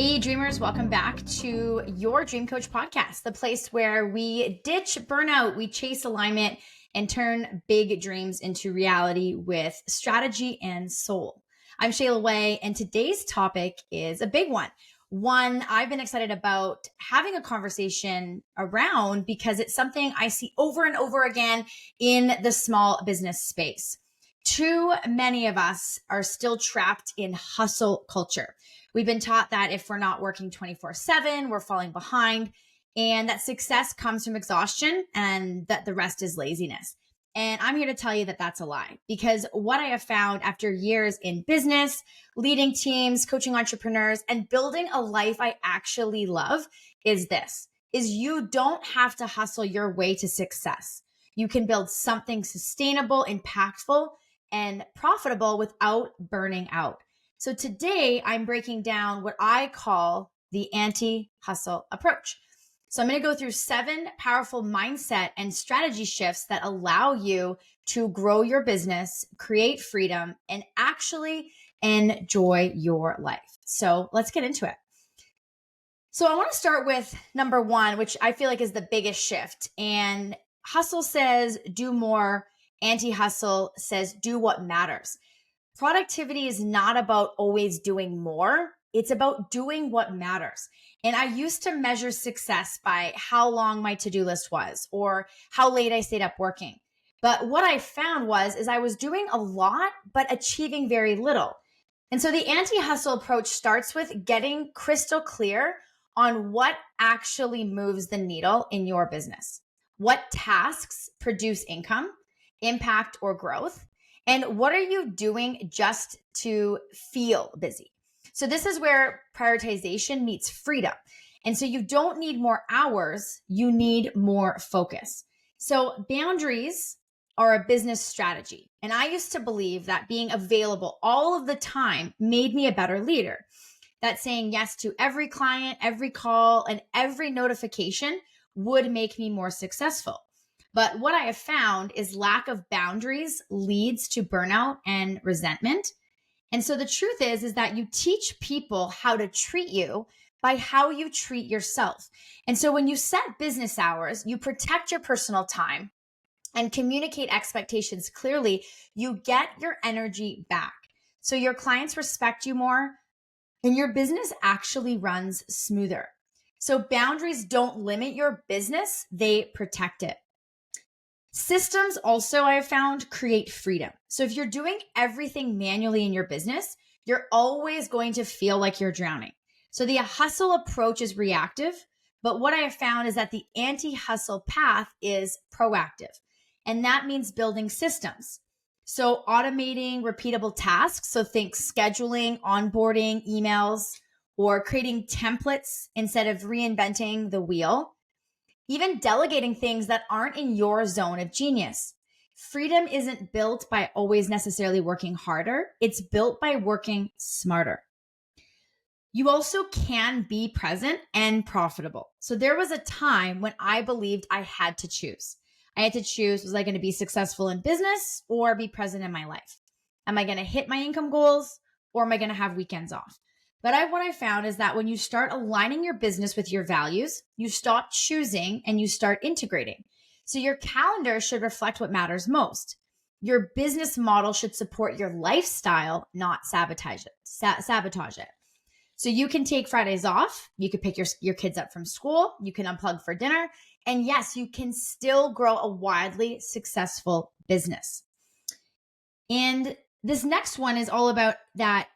Hey dreamers, welcome back to your Dream Coach podcast, the place where we ditch burnout, we chase alignment, and turn big dreams into reality with strategy and soul. I'm Shayla Wey, and today's topic is a big one I've been excited about having a conversation around because it's something I see over and over again in the small business space. Too many of us are still trapped in hustle culture. We've been taught that if we're not working 24/7, we're falling behind, and that success comes from exhaustion and that the rest is laziness. And I'm here to tell you that that's a lie, because what I have found after years in business, leading teams, coaching entrepreneurs, and building a life I actually love is you don't have to hustle your way to success. You can build something sustainable, impactful, and profitable without burning out. So today I'm breaking down what I call the anti-hustle approach. So I'm going to go through 7 powerful mindset and strategy shifts that allow you to grow your business, create freedom, and actually enjoy your life. So let's get into it. So I want to start with number 1, which I feel like is the biggest shift. And hustle says do more. Anti-hustle says do what matters. Productivity is not about always doing more. It's about doing what matters. And I used to measure success by how long my to-do list was or how late I stayed up working. But what I found is I was doing a lot, but achieving very little. And so the anti-hustle approach starts with getting crystal clear on what actually moves the needle in your business. What tasks produce income, impact, or growth? And what are you doing just to feel busy? So this is where prioritization meets freedom. And so you don't need more hours, you need more focus. So boundaries are a business strategy. And I used to believe that being available all of the time made me a better leader. That saying yes to every client, every call, and every notification would make me more successful. But what I have found is lack of boundaries leads to burnout and resentment. And so the truth is that you teach people how to treat you by how you treat yourself. And so when you set business hours, you protect your personal time and communicate expectations clearly, you get your energy back. So your clients respect you more and your business actually runs smoother. So boundaries don't limit your business, they protect it. Systems also, I have found, create freedom. So if you're doing everything manually in your business, you're always going to feel like you're drowning. So the hustle approach is reactive, but what I have found is that the anti-hustle path is proactive. And that means building systems. So automating repeatable tasks. So think scheduling, onboarding, emails, or creating templates instead of reinventing the wheel. Even delegating things that aren't in your zone of genius. Freedom isn't built by always necessarily working harder. It's built by working smarter. You also can be present and profitable. So there was a time when I believed I had to choose. I had to choose, was I going to be successful in business or be present in my life? Am I going to hit my income goals or am I going to have weekends off? But what I found is that when you start aligning your business with your values, you stop choosing and you start integrating. So your calendar should reflect what matters most. Your business model should support your lifestyle, not sabotage it. So you can take Fridays off. You could pick your kids up from school. You can unplug for dinner. And yes, you can still grow a wildly successful business. And this next one is all about that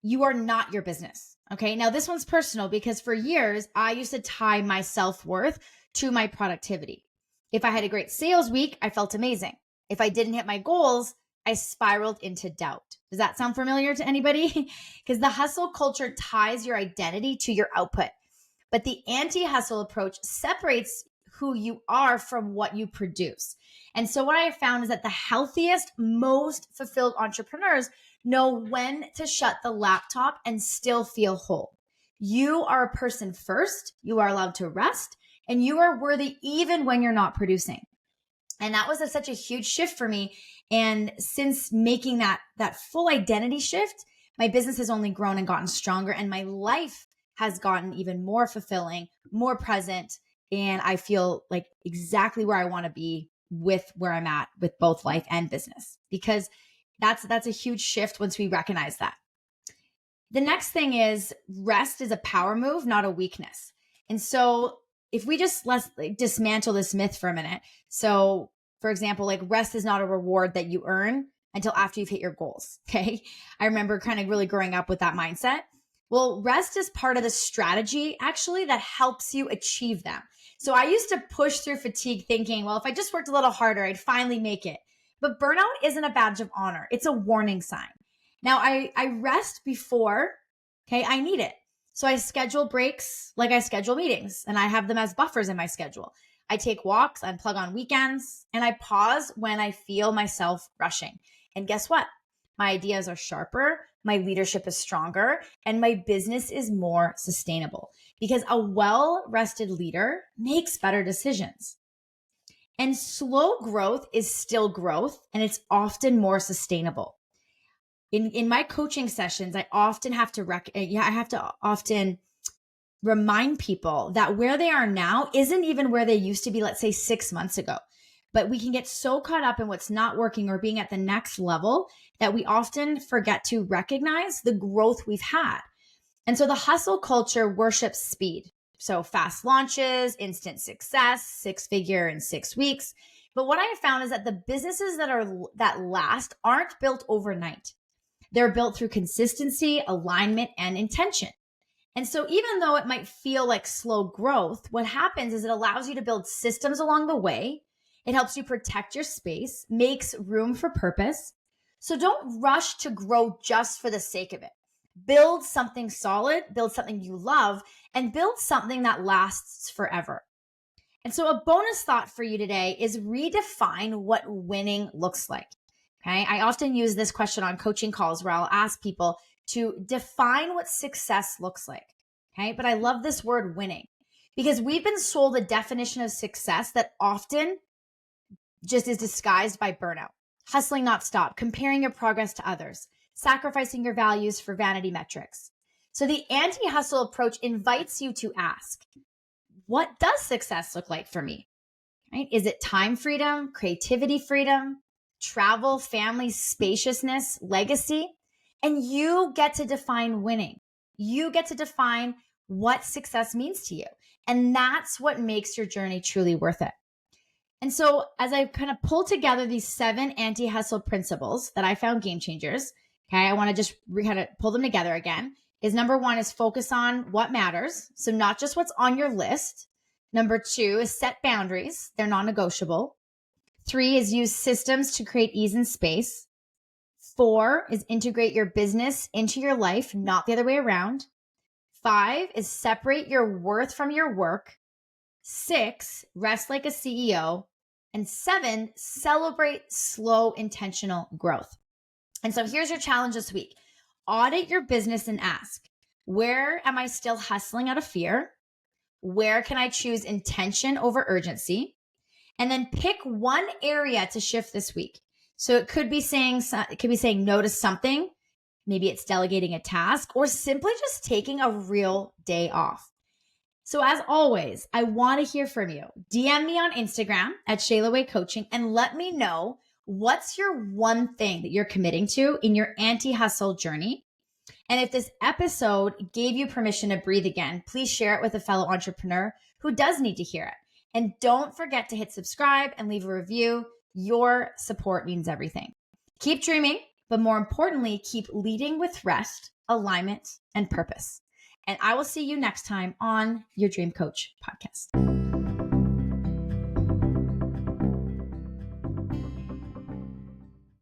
you are not your business. Okay. Now this one's personal because for years, I used to tie my self-worth to my productivity. If I had a great sales week, I felt amazing. If I didn't hit my goals, I spiraled into doubt. Does that sound familiar to anybody? Because the hustle culture ties your identity to your output. But the anti-hustle approach separates who you are from what you produce. And so what I have found is that the healthiest, most fulfilled entrepreneurs know when to shut the laptop and still feel whole. You are a person first, you are allowed to rest, and you are worthy even when you're not producing. And that was such a huge shift for me. And since making that full identity shift, my business has only grown and gotten stronger, and my life has gotten even more fulfilling, more present, and I feel like exactly where I want to be with where I'm at with both life and business, because that's a huge shift once we recognize that. The next thing is rest is a power move, not a weakness. And so if we just let's dismantle this myth for a minute. So for example, like rest is not a reward that you earn until after you've hit your goals. Okay. I remember kind of really growing up with that mindset. Well, rest is part of the strategy actually that helps you achieve them. So I used to push through fatigue thinking, well, if I just worked a little harder, I'd finally make it. But burnout isn't a badge of honor. It's a warning sign. Now I rest before, okay, I need it. So I schedule breaks like I schedule meetings, and I have them as buffers in my schedule. I take walks, unplug on weekends, and I pause when I feel myself rushing. And guess what? My ideas are sharper, my leadership is stronger, and my business is more sustainable because a well-rested leader makes better decisions. And slow growth is still growth, and it's often more sustainable. In my coaching sessions, I often have to often remind people that where they are now isn't even where they used to be, let's say 6 months ago. But we can get so caught up in what's not working or being at the next level that we often forget to recognize the growth we've had. And so the hustle culture worships speed. So fast launches, instant success, 6-figure in 6 weeks. But what I have found is that the businesses that last aren't built overnight. They're built through consistency, alignment, and intention. And so even though it might feel like slow growth, what happens is it allows you to build systems along the way. It helps you protect your space, makes room for purpose. So don't rush to grow just for the sake of it. Build something solid, build something you love, and build something that lasts forever. And so a bonus thought for you today is redefine what winning looks like. Okay. I often use this question on coaching calls where I'll ask people to define what success looks like. Okay. But I love this word winning because we've been sold a definition of success that often just is disguised by burnout, hustling not stop, comparing your progress to others, sacrificing your values for vanity metrics. So the anti-hustle approach invites you to ask, what does success look like for me? Right? Is it time freedom, creativity freedom, travel, family, spaciousness, legacy? And you get to define winning. You get to define what success means to you. And that's what makes your journey truly worth it. And so as I kind of pull together these 7 anti-hustle principles that I found game changers, okay, I want to just kind of pull them together again, is number 1 is focus on what matters. So not just what's on your list. Number 2 is set boundaries. They're non-negotiable. 3 is use systems to create ease and space. 4 is integrate your business into your life, not the other way around. 5 is separate your worth from your work. 6, rest like a CEO. And 7, celebrate slow, intentional growth. And so here's your challenge this week. Audit your business and ask, where am I still hustling out of fear? Where can I choose intention over urgency? And then pick one area to shift this week. So it could be saying no to something. Maybe it's delegating a task or simply just taking a real day off. So as always, I want to hear from you. DM me on Instagram at Shayla Wey Coaching and let me know what's your one thing that you're committing to in your anti-hustle journey. And if this episode gave you permission to breathe again, please share it with a fellow entrepreneur who does need to hear it. And don't forget to hit subscribe and leave a review. Your support means everything. Keep dreaming, but more importantly, keep leading with rest, alignment, and purpose. And I will see you next time on your Dream Coach podcast.